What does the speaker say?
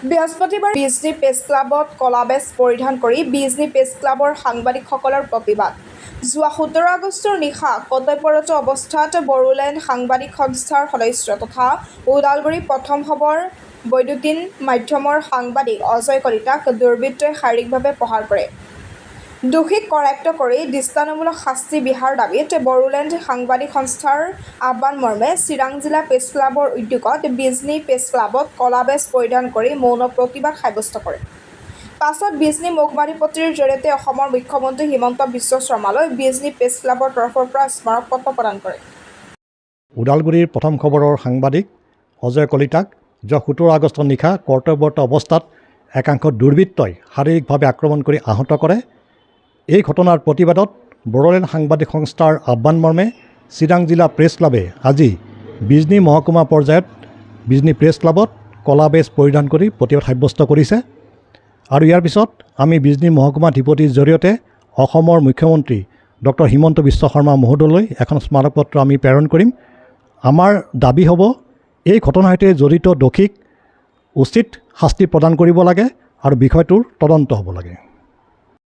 বৃহস্পতিবাৰ বিজনী প্ৰেছ ক্লাবত কলা বেজ পৰিধান কৰি বিজনী প্ৰেছ ক্লাবৰ সাংবাদিকসকলৰ প্ৰতিবাদ। যোৱা 17 আগষ্টৰ নিশা কৰ্তব্যৰত অৱস্থাত বড়োলেণ্ড সাংবাদিক সংস্থাৰ সদস্য তথা ওদালগুৰি প্ৰথম খবৰ বৈদ্যুতিন মাধ্যমৰ সাংবাদিক অজয় কলিতাক দুৰ্বৃত্তই শাৰীৰিকভাৱে প্ৰহাৰ কৰে। দোষীক কৰায়ত্ব কৰি দৃষ্টান্তমূলক শাস্তি বিহাৰ দাবীত বড়োলেণ্ড সাংবাদিক সংস্থাৰ আহ্বান মৰ্মে চিৰাং জিলা প্ৰেছ ক্লাবৰ উদ্যোগত বিজনী প্ৰেছ ক্লাবত কলা বেজ পৰিধান কৰি মৌন প্ৰতিবাদ সাব্যস্ত কৰে। পাছত বিজনী মহকুমাধিপতিৰ জৰিয়তে অসমৰ মুখ্যমন্ত্ৰী হিমন্ত বিশ্ব শৰ্মালৈ বিজনী প্ৰেছ ক্লাবৰ তৰফৰ পৰা স্মাৰক পত্ৰ প্ৰদান কৰে। ওদালগুৰিৰ প্ৰথম খবৰৰ সাংবাদিক অজয় কলিতাক যোৱা 17 আগষ্টৰ নিশা কৰ্তব্যৰত অৱস্থাত একাংশ দুৰ্বৃত্তই শাৰীৰিকভাৱে আক্ৰমণ কৰি আহত কৰে। এই ঘটনাৰ প্ৰতিবাদত বড়োলেণ্ড সাংবাদিক সংস্থাৰ আহ্বান মৰ্মে চিৰাং জিলা প্ৰেছ ক্লাবে আজি বিজনী মহকুমা পৰ্যায়ত বিজনী প্ৰেছ ক্লাবত কলা বেজ পৰিধান কৰি প্ৰতিবাদ সাব্যস্ত কৰিছে। আৰু ইয়াৰ পিছত আমি বিজনী মহকুমাধিপতিৰ জৰিয়তে অসমৰ মুখ্যমন্ত্ৰী ডক্টৰ হিমন্ত বিশ্ব শৰ্মা মহোদয়লৈ এখন স্মাৰক পত্ৰ আমি প্ৰেৰণ কৰিম। আমাৰ দাবী হ'ব এই ঘটনাৰ সৈতে জড়িত দোষীক উচিত শাস্তি প্ৰদান কৰিব লাগে আৰু বিষয়টোৰ তদন্ত হ'ব লাগে।